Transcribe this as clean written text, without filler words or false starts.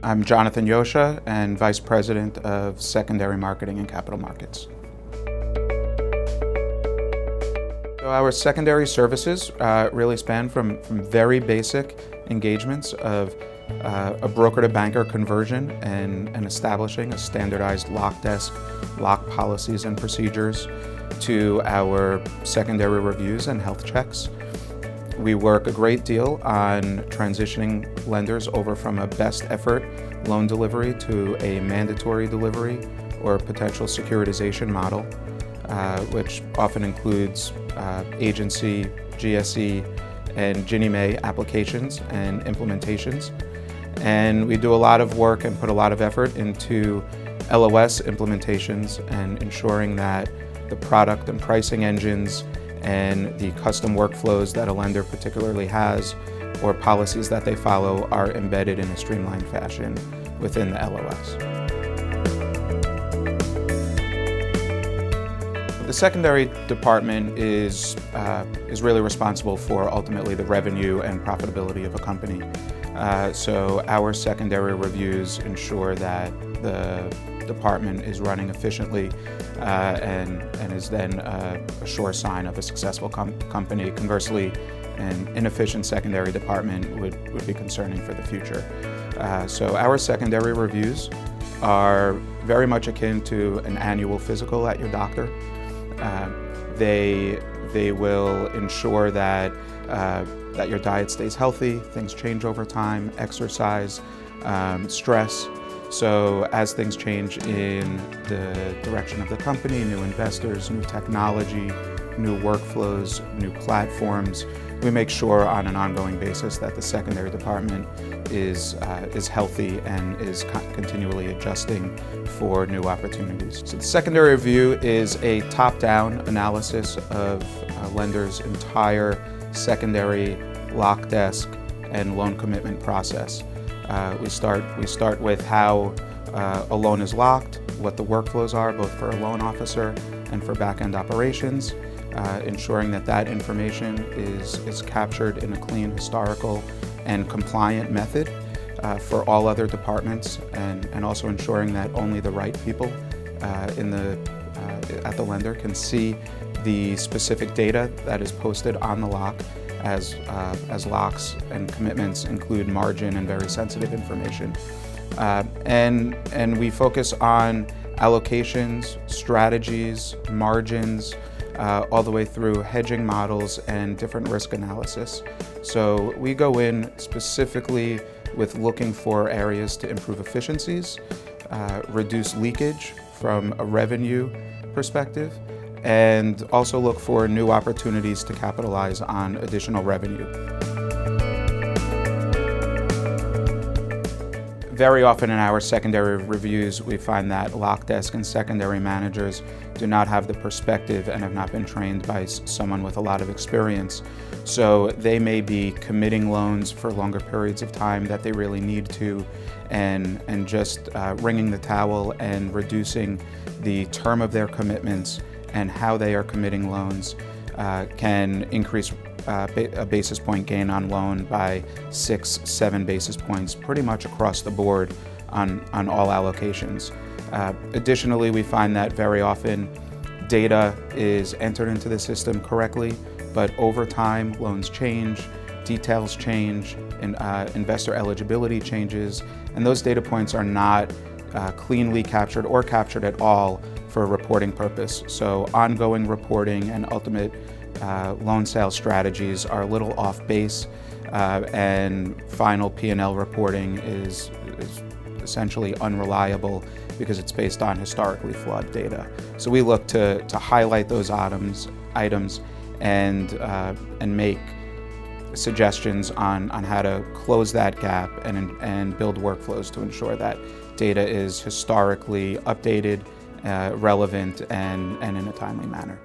I'm Jonathan Yosha and Vice President of Secondary Marketing and Capital Markets. So our secondary services really span from very basic engagements of a broker-to-banker conversion and establishing a standardized lock desk, lock policies and procedures, to our secondary reviews and health checks. We work a great deal on transitioning lenders over from a best effort loan delivery to a mandatory delivery or potential securitization model, which often includes agency, GSE, and Ginnie Mae applications and implementations. And we do a lot of work and put a lot of effort into LOS implementations and ensuring that the product and pricing engines and the custom workflows that a lender particularly has or policies that they follow are embedded in a streamlined fashion within the LOS. The secondary department is really responsible for ultimately the revenue and profitability of a company. So our secondary reviews ensure that the department is running efficiently and is then a sure sign of a successful company. Conversely, an inefficient secondary department would be concerning for the future. So our secondary reviews are very much akin to an annual physical at your doctor. They will ensure that that your diet stays healthy, things change over time, exercise, stress. So as things change in the direction of the company, new investors, new technology, new workflows, new platforms, we make sure on an ongoing basis that the secondary department is healthy and is continually adjusting for new opportunities. So the secondary review is a top-down analysis of lenders' entire secondary lock desk and loan commitment process. We start with how a loan is locked, what the workflows are both for a loan officer and for back-end operations, ensuring that that information is captured in a clean, historical, and compliant method for all other departments, and also ensuring that only the right people at the lender can see the specific data that is posted on the lock, as locks and commitments include margin and very sensitive information. And we focus on allocations, strategies, margins, all the way through hedging models and different risk analysis. So we go in specifically with looking for areas to improve efficiencies, reduce leakage from a revenue perspective, and also look for new opportunities to capitalize on additional revenue. Very often in our secondary reviews, we find that lock desk and secondary managers do not have the perspective and have not been trained by someone with a lot of experience. So they may be committing loans for longer periods of time that they really need to, and just wringing the towel and reducing the term of their commitments and how they are committing loans can increase a basis point gain on loan by 6-7 basis points pretty much across the board on all allocations. Additionally, we find that very often data is entered into the system correctly, but over time loans change, details change, and investor eligibility changes, and those data points are not cleanly captured or captured at all for a reporting purpose. So ongoing reporting and ultimate loan sale strategies are a little off base, and final P&L reporting is essentially unreliable because it's based on historically flawed data. So we look to highlight those items and make suggestions on how to close that gap and build workflows to ensure that data is historically updated, relevant, and in a timely manner.